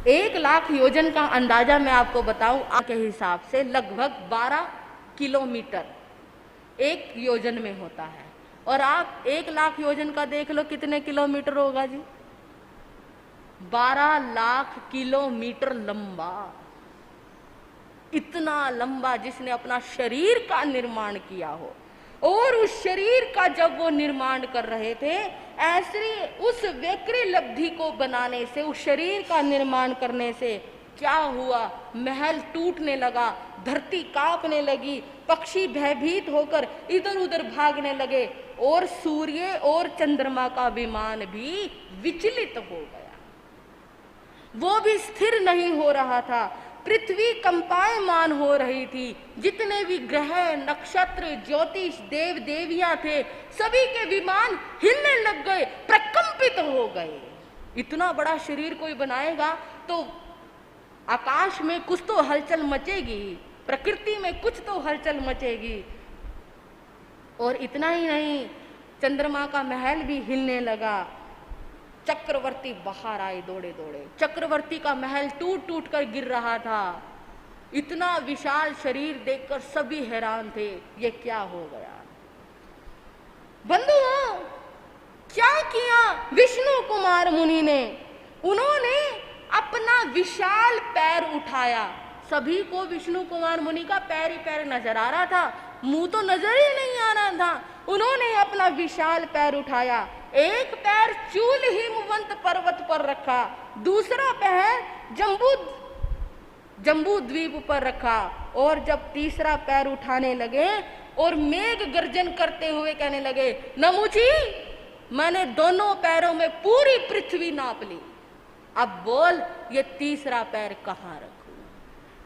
1 लाख योजन का अंदाजा मैं आपको बताऊं, आपके हिसाब से लगभग 12 किलोमीटर 1 योजन में होता है। और आप 1 लाख योजन का देख लो कितने किलोमीटर होगा जी? 12 लाख किलोमीटर लंबा। इतना लंबा जिसने अपना शरीर का निर्माण किया हो। और उस शरीर का जब वो निर्माण कर रहे थे, ऐसे उस वैक्रिय लब्धि को बनाने से, उस शरीर का निर्माण करने से क्या हुआ? महल टूटने लगा, धरती कांपने लगी, पक्षी भयभीत होकर इधर उधर भागने लगे और सूर्य और चंद्रमा का विमान भी विचलित हो गया। वो भी स्थिर नहीं हो रहा था। पृथ्वी कंपायमान हो रही थी। जितने भी ग्रह, नक्षत्र, ज्योतिष, देव देवियां थे, सभी के विमान हिलने लग गए, प्रकंपित हो गए। इतना बड़ा शरीर कोई बनाएगा तो आकाश में कुछ तो हलचल मचेगी, प्रकृति में कुछ तो हलचल मचेगी। और इतना ही नहीं, चंद्रमा का महल भी हिलने लगा। चक्रवर्ती बाहर आए दौड़े दौड़े। चक्रवर्ती का महल टूट टूट कर गिर रहा था। इतना विशाल शरीर देखकर सभी हैरान थे, ये क्या हो गया? बंधुओं, क्या किया विष्णु कुमार मुनि ने? उन्होंने अपना विशाल पैर उठाया। सभी को विष्णु कुमार मुनि का पैर ही पैर नजर आ रहा था, मुंह तो नजर ही नहीं आ रहा था। उन्होंने अपना विशाल पैर उठाया। एक पैर चूल हिमवंत पर्वत पर रखा, दूसरा पैर जम्बू द्वीप पर रखा। और जब तीसरा पैर उठाने लगे और मेघ गर्जन करते हुए कहने लगे, नमूची, मैंने दोनों पैरों में पूरी पृथ्वी नाप ली। अब बोल, ये तीसरा पैर कहाँ रखूं?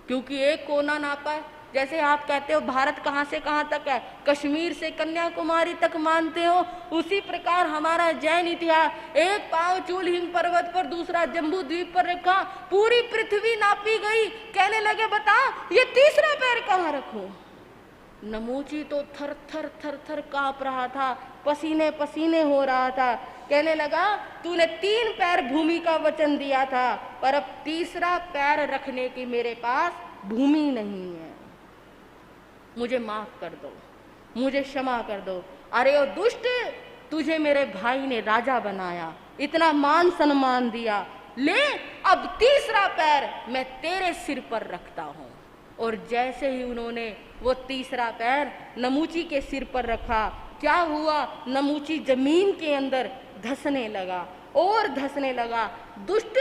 क्योंकि एक कोना नापा है। जैसे आप कहते हो भारत कहाँ से कहाँ तक है, कश्मीर से कन्याकुमारी तक मानते हो, उसी प्रकार हमारा जैन इतिहास, एक पांव चूल हिम पर्वत पर, दूसरा जम्बू द्वीप पर रखा, पूरी पृथ्वी नापी गई। कहने लगे, बता ये तीसरा पैर कहाँ रखूं? नमूची तो थर थर थर थर कांप रहा था, पसीने पसीने हो रहा था। कहने लगा, तूने 3 पैर भूमि का वचन दिया था, पर अब तीसरा पैर रखने की मेरे पास भूमि नहीं है। मुझे माफ कर दो, मुझे क्षमा कर दो। अरे ओ दुष्ट, तुझे मेरे भाई ने राजा बनाया, इतना मान सम्मान दिया, ले अब तीसरा पैर मैं तेरे सिर पर रखता हूं। और जैसे ही उन्होंने वो तीसरा पैर नमूची के सिर पर रखा, क्या हुआ? नमूची जमीन के अंदर धंसने लगा और धंसने लगा। दुष्ट,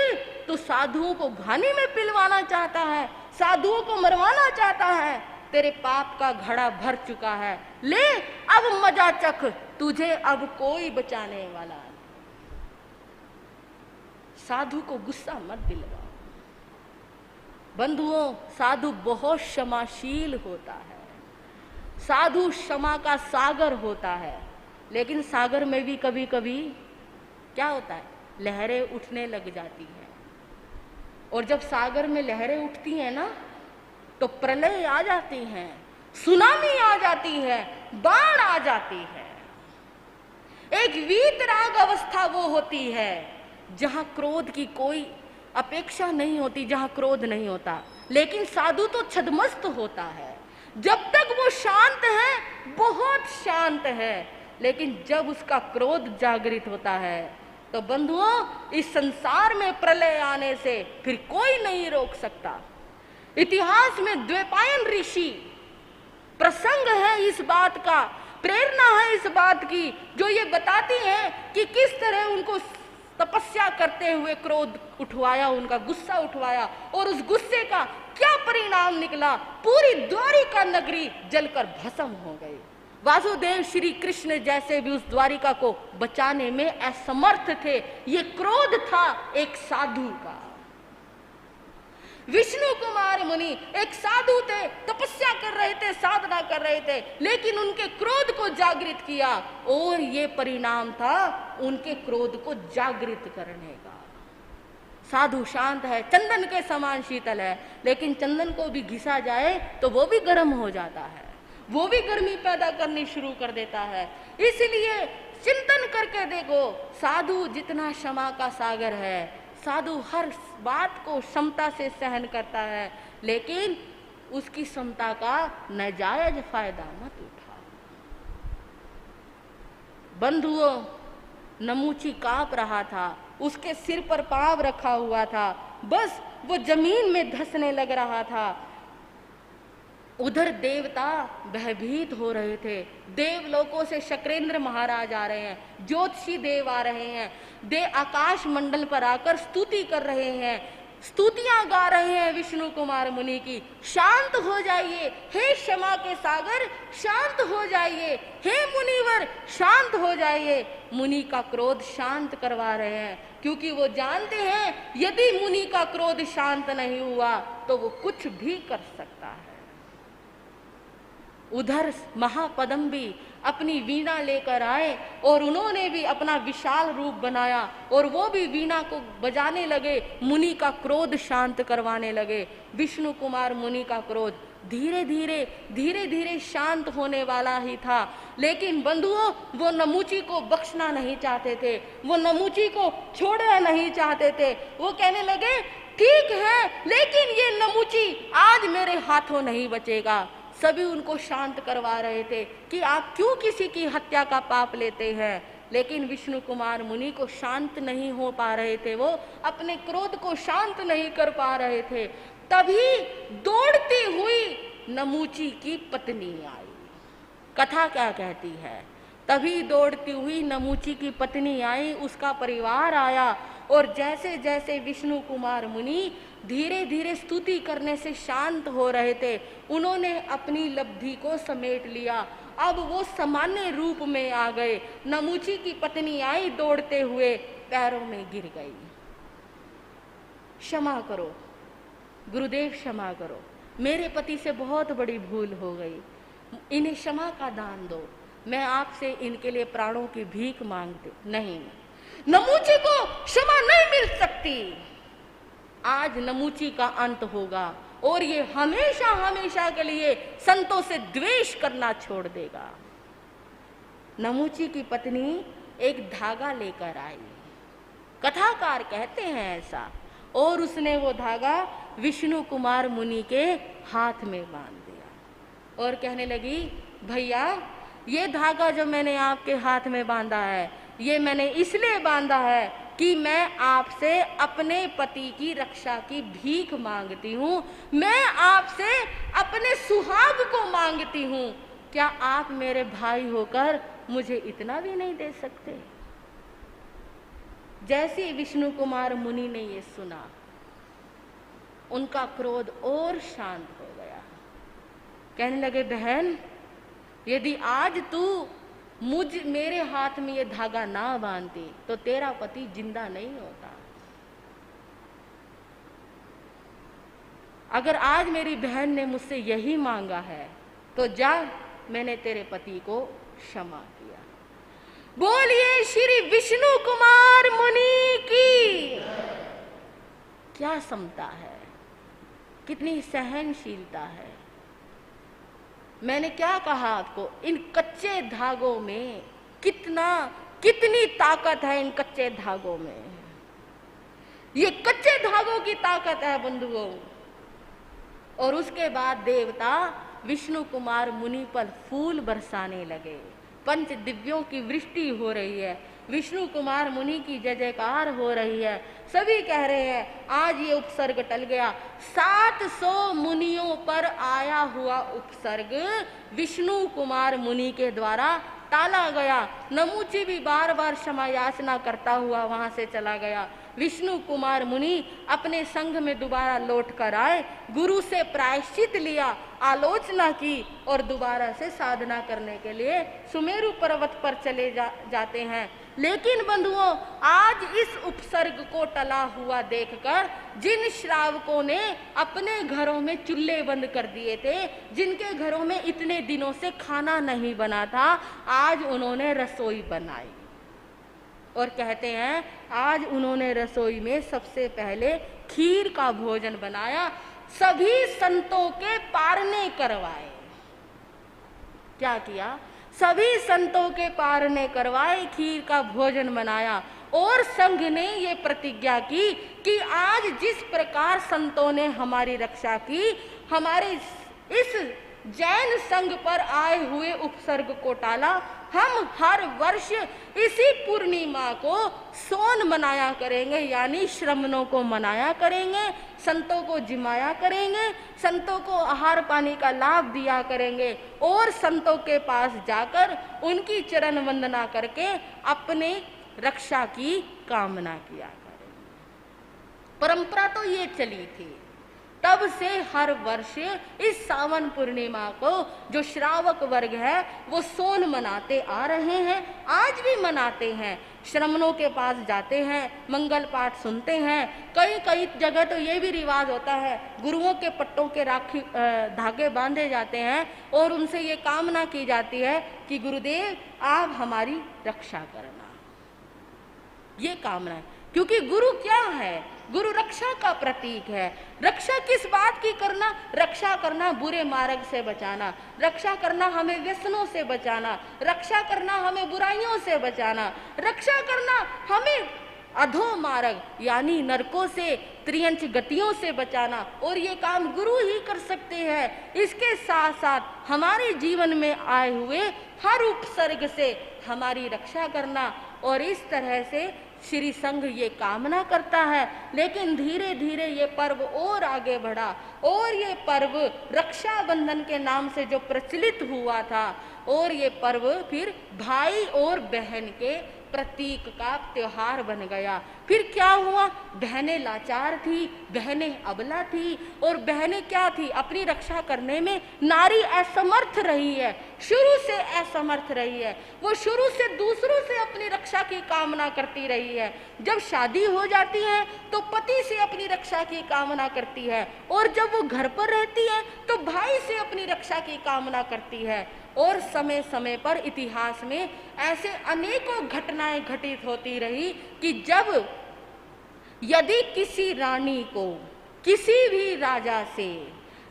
तू साधुओं को घानी में पिलवाना चाहता है, साधुओं को मरवाना चाहता है। तेरे पाप का घड़ा भर चुका है, ले अब मजा चख, तुझे अब कोई बचाने वाला नहीं। साधु को गुस्सा मत दिलवाओ। बंधुओं, साधु बहुत क्षमाशील होता है, साधु क्षमा का सागर होता है। लेकिन सागर में भी कभी कभी क्या होता है, लहरें उठने लग जाती हैं। और जब सागर में लहरें उठती हैं ना, तो प्रलय आ जाती हैं, सुनामी आ जाती है, बाढ़ आ जाती है। एक वीतराग अवस्था वो होती है जहां क्रोध की कोई अपेक्षा नहीं होती, जहां क्रोध नहीं होता। लेकिन साधु तो छद्मस्त होता है। जब तक वो शांत है, बहुत शांत है, लेकिन जब उसका क्रोध जागृत होता है, तो बंधुओं, इस संसार में प्रलय आने से फिर कोई नहीं रोक सकता। इतिहास में द्वैपायन ऋषि प्रसंग है इस बात का, प्रेरणा है इस बात की, जो ये बताती हैं कि किस तरह उनको तपस्या करते हुए क्रोध उठवाया, उनका गुस्सा उठवाया, और उस गुस्से का क्या परिणाम निकला? पूरी द्वारिका नगरी जलकर भस्म हो गई। वासुदेव श्री कृष्ण जैसे भी उस द्वारिका को बचाने में असमर्थ थे। ये क्रोध था एक साधु का। विष्णु कुमार मुनि एक साधु थे, तपस्या कर रहे थे, साधना कर रहे थे, लेकिन उनके क्रोध को जागृत किया और ये परिणाम था उनके क्रोध को जागृत करने का। साधु शांत है, चंदन के समान शीतल है, लेकिन चंदन को भी घिसा जाए तो वो भी गर्म हो जाता है, वो भी गर्मी पैदा करनी शुरू कर देता है। इसलिए चिंतन करके देखो, साधु जितना क्षमा का सागर है, साधु हर बात को क्षमता से सहन करता है, लेकिन उसकी क्षमता का नाजायज फायदा मत उठाओ। बंधुओं, नमूची कांप रहा था, उसके सिर पर पांव रखा हुआ था, बस वो जमीन में धंसने लग रहा था। उधर देवता भयभीत हो रहे थे। देवलोकों से शक्रेंद्र महाराज आ रहे हैं, ज्योतिषी देव आ रहे हैं, आकाश मंडल पर आकर स्तुति कर रहे हैं, स्तुतियां गा रहे हैं विष्णु कुमार मुनि की। शांत हो जाइए हे क्षमा के सागर, शांत हो जाइए हे मुनिवर, शांत हो जाइए। मुनि का क्रोध शांत करवा रहे हैं, क्योंकि वो जानते हैं यदि मुनि का क्रोध शांत नहीं हुआ तो वो कुछ भी कर सकता है। उधर महापदम भी अपनी वीणा लेकर आए और उन्होंने भी अपना विशाल रूप बनाया और वो भी वीणा को बजाने लगे, मुनि का क्रोध शांत करवाने लगे। विष्णु कुमार मुनि का क्रोध धीरे धीरे शांत होने वाला ही था, लेकिन बंधुओं वो नमूची को बख्शना नहीं चाहते थे, वो नमूची को छोड़ना नहीं चाहते थे। वो कहने लगे ठीक है, लेकिन ये नमूची आज मेरे हाथों नहीं बचेगा। सभी उनको शांत करवा रहे थे कि आप क्यों किसी की हत्या का पाप लेते हैं, लेकिन विष्णु कुमार मुनि को शांत नहीं हो पा रहे थे, वो अपने क्रोध को शांत नहीं कर पा रहे थे। तभी दौड़ती हुई नमूची की पत्नी आई। कथा क्या कहती है, तभी दौड़ती हुई नमूची की पत्नी आई, उसका परिवार आया, और जैसे जैसे विष्णु कुमार मुनि धीरे धीरे स्तुति करने से शांत हो रहे थे, उन्होंने अपनी लब्धि को समेट लिया। अब वो सामान्य रूप में आ गए। नमूची की पत्नी आई दौड़ते हुए, पैरों में गिर गई। क्षमा करो गुरुदेव, क्षमा करो, मेरे पति से बहुत बड़ी भूल हो गई, इन्हें क्षमा का दान दो, मैं आपसे इनके लिए प्राणों की भीख मांगती। नहीं, नमूची को क्षमा नहीं मिल सकती। आज नमूची का अंत होगा और ये हमेशा हमेशा के लिए संतों से द्वेष करना छोड़ देगा। नमूची की पत्नी एक धागा लेकर आई, कथाकार कहते हैं ऐसा, और उसने वो धागा विष्णु कुमार मुनि के हाथ में बांध दिया और कहने लगी, भैया ये धागा जो मैंने आपके हाथ में बांधा है, ये मैंने इसलिए बांधा है कि मैं आपसे अपने पति की रक्षा की भीख मांगती हूँ, मैं आपसे अपने सुहाग को मांगती हूँ। क्या आप मेरे भाई होकर मुझे इतना भी नहीं दे सकते? जैसे विष्णु कुमार मुनि ने ये सुना, उनका क्रोध और शांत हो गया। कहने लगे, बहन यदि आज तू मेरे हाथ में ये धागा ना बांधती तो तेरा पति जिंदा नहीं होता। अगर आज मेरी बहन ने मुझसे यही मांगा है तो जा, मैंने तेरे पति को क्षमा किया। बोलिए श्री विष्णु कुमार मुनि की। क्या समता है, कितनी सहनशीलता है। मैंने क्या कहा आपको, इन कच्चे धागों में कितनी ताकत है, इन कच्चे धागों में। ये कच्चे धागों की ताकत है बंधुओं। और उसके बाद देवता विष्णु कुमार मुनि पर फूल बरसाने लगे, पंच दिव्यों की वृष्टि हो रही है, विष्णु कुमार मुनि की जय जयकार हो रही है। सभी कह रहे हैं आज ये उपसर्ग टल गया। 700 मुनियों पर आया हुआ उपसर्ग विष्णु कुमार मुनि के द्वारा टाला गया। नमूची भी बार बार क्षमा याचना करता हुआ वहां से चला गया। विष्णु कुमार मुनि अपने संघ में दोबारा लौट कर आए, गुरु से प्रायश्चित लिया, आलोचना की और दोबारा से साधना करने के लिए सुमेरु पर्वत पर चले जाते हैं। लेकिन बंधुओं, आज इस उपसर्ग को टला हुआ देखकर जिन श्रावकों ने अपने घरों में चूल्हे बंद कर दिए थे, जिनके घरों में इतने दिनों से खाना नहीं बना था, आज उन्होंने रसोई बनाई और कहते हैं आज उन्होंने रसोई में सबसे पहले खीर का भोजन बनाया, सभी संतों के पारने करवाए। क्या किया? सभी संतों के पारने करवाए, खीर का भोजन बनाया और संघ ने ये प्रतिज्ञा की कि आज जिस प्रकार संतों ने हमारी रक्षा की, हमारे इस जैन संघ पर आए हुए उपसर्ग को टाला, हम हर वर्ष इसी पूर्णिमा को सोन मनाया करेंगे, यानी श्रमणों को मनाया करेंगे, संतों को जिमाया करेंगे, संतों को आहार पानी का लाभ दिया करेंगे और संतों के पास जाकर उनकी चरण वंदना करके अपने रक्षा की कामना किया करेंगे। परंपरा तो ये चली थी। तब से हर वर्ष इस सावन पूर्णिमा को जो श्रावक वर्ग है वो सोन मनाते आ रहे हैं, आज भी मनाते हैं। श्रमणों के पास जाते हैं, मंगल पाठ सुनते हैं। कई कई जगह तो ये भी रिवाज होता है, गुरुओं के पट्टों के राखी धागे बांधे जाते हैं और उनसे ये कामना की जाती है कि गुरुदेव आप हमारी रक्षा करना। ये कामना है, क्योंकि गुरु क्या है? गुरु रक्षा का प्रतीक है। रक्षा किस बात की करना? रक्षा करना बुरे मार्ग से बचाना, रक्षा करना हमें व्यसनों से बचाना, रक्षा करना हमें बुराइयों से बचाना, रक्षा करना हमें अधो मार्ग यानी नरकों से, त्रियंच गतियों से बचाना। और ये काम गुरु ही कर सकते हैं। इसके साथ साथ हमारे जीवन में आए हुए हर उपसर्ग से हमारी रक्षा करना, और इस तरह से श्री संघ ये कामना करता है। लेकिन धीरे धीरे ये पर्व और आगे बढ़ा और ये पर्व रक्षाबंधन के नाम से जो प्रचलित हुआ था, और ये पर्व फिर भाई और बहन के प्रतीक का त्योहार बन गया। फिर क्या हुआ? बहनें लाचार थी, बहनें अबला थी, और बहनें क्या थी? अपनी रक्षा करने में नारी असमर्थ रही है, शुरू से असमर्थ रही है। वो शुरू से दूसरों से अपनी रक्षा की कामना करती रही है। जब शादी हो जाती है तो पति से अपनी रक्षा की कामना करती है, और जब वो घर पर रहती है तो भाई से अपनी रक्षा की कामना करती है। और समय समय पर इतिहास में ऐसे अनेकों घटनाएं घटित होती रही कि जब यदि किसी रानी को किसी भी राजा से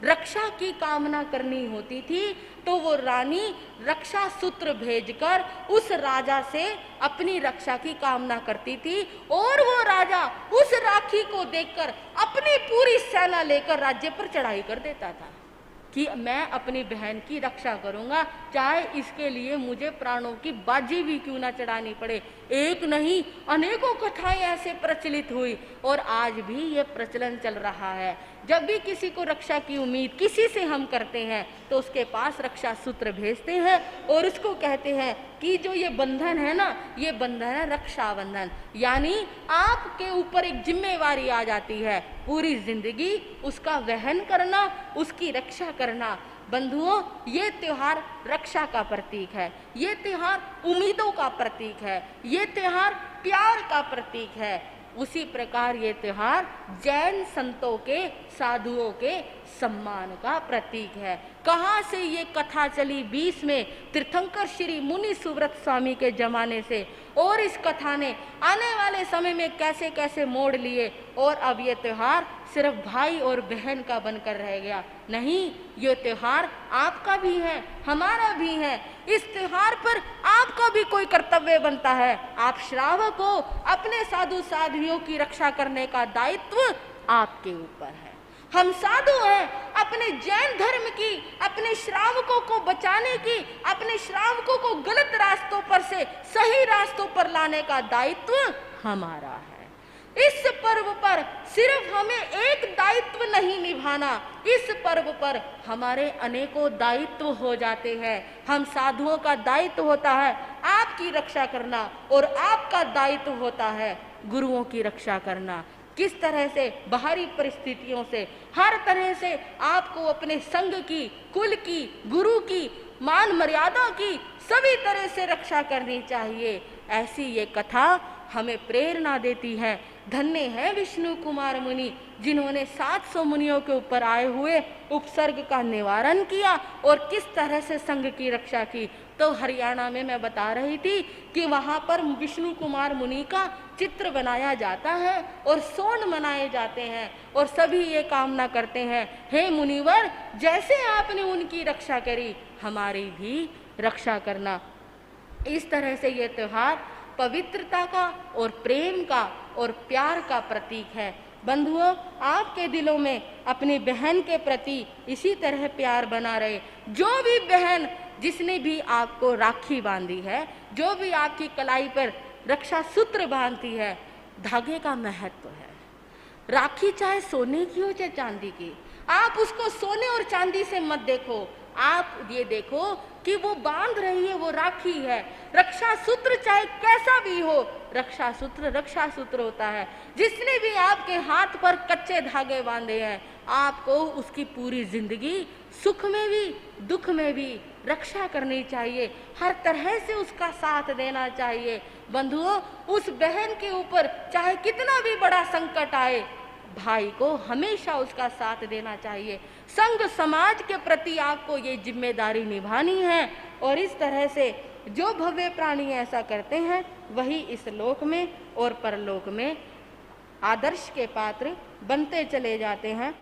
रक्षा की कामना करनी होती थी तो वो रानी रक्षा सूत्र भेजकर उस राजा से अपनी रक्षा की कामना करती थी, और वो राजा उस राखी को देखकर अपनी पूरी सेना लेकर राज्य पर चढ़ाई कर देता था कि मैं अपनी बहन की रक्षा करूंगा, चाहे इसके लिए मुझे प्राणों की बाजी भी क्यों ना चढ़ानी पड़े। एक नहीं अनेकों कथाएं ऐसे प्रचलित हुई, और आज भी ये प्रचलन चल रहा है। जब भी किसी को रक्षा की उम्मीद किसी से हम करते हैं तो उसके पास रक्षा सूत्र भेजते हैं और उसको कहते हैं कि जो ये बंधन है ना, ये बंधन है रक्षाबंधन, यानी आपके ऊपर एक जिम्मेवारी आ जाती है पूरी जिंदगी उसका वहन करना, उसकी रक्षा करना। बंधुओं, ये त्योहार रक्षा का प्रतीक है, ये त्योहार उम्मीदों का प्रतीक है, ये त्योहार प्यार का प्रतीक है। उसी प्रकार ये त्योहार जैन संतों के, साधुओं के सम्मान का प्रतीक है। कहाँ से ये कथा चली? 20 में तीर्थंकर श्री मुनि सुव्रत स्वामी के जमाने से, और इस कथा ने आने वाले समय में कैसे कैसे मोड़ लिए, और अब ये त्योहार सिर्फ भाई और बहन का बनकर रह गया। नहीं, ये त्योहार आपका भी है, हमारा भी है। इस त्योहार पर आपका भी कोई कर्तव्य बनता है। आप श्रावक हो, अपने साधु साध्वियों की रक्षा करने का दायित्व आपके ऊपर है। हम साधु हैं, अपने जैन धर्म की, अपने श्रावकों को बचाने की, अपने श्रावकों को गलत रास्तों पर से सही रास्तों पर लाने का दायित्व हमारा है। इस पर्व पर सिर्फ हमें एक दायित्व नहीं निभाना, इस पर्व पर हमारे अनेकों दायित्व हो जाते हैं। हम साधुओं का दायित्व होता है आपकी रक्षा करना, और आपका दायित्व होता है गुरुओं की रक्षा करना। किस तरह से बाहरी परिस्थितियों से, हर तरह से आपको अपने संघ की, कुल की, गुरु की, मान मर्यादा की सभी तरह से रक्षा करनी चाहिए। ऐसी ये कथा हमें प्रेरणा देती है। धन्य है विष्णु कुमार मुनि जिन्होंने 700 मुनियों के ऊपर आए हुए उपसर्ग का निवारण किया और किस तरह से संघ की रक्षा की। तो हरियाणा में मैं बता रही थी कि वहाँ पर विष्णु कुमार मुनि का चित्र बनाया जाता है और सोंड मनाए जाते हैं, और सभी ये कामना करते हैं, हे मुनिवर, जैसे आपने उनकी रक्षा करी हमारी भी रक्षा करना। इस तरह से ये त्योहार पवित्रता का और प्रेम का और प्यार का प्रतीक है। बंधुओं, आपके दिलों में अपनी बहन के प्रति इसी तरह प्यार बना रहे। जो भी बहन जिसने भी आपको राखी बांधी है, जो भी आपकी कलाई पर रक्षा सूत्र बांधती है, धागे का महत्व है। राखी चाहे सोने की हो चाहे चांदी की, आप उसको सोने और चांदी से मत देखो, आप ये देखो कि वो बांध रही है, वो राखी है। रक्षा सूत्र चाहे कैसा भी हो, रक्षा सूत्र होता है। जिसने भी आपके हाथ पर कच्चे धागे बांधे हैं, आपको उसकी पूरी जिंदगी सुख में भी दुख में भी रक्षा करनी चाहिए, हर तरह से उसका साथ देना चाहिए। बंधुओं, उस बहन के ऊपर चाहे कितना भी बड़ा संकट आए, भाई को हमेशा उसका साथ देना चाहिए। संघ समाज के प्रति आपको ये जिम्मेदारी निभानी है, और इस तरह से जो भव्य प्राणी ऐसा करते हैं वही इस लोक में और परलोक में आदर्श के पात्र बनते चले जाते हैं।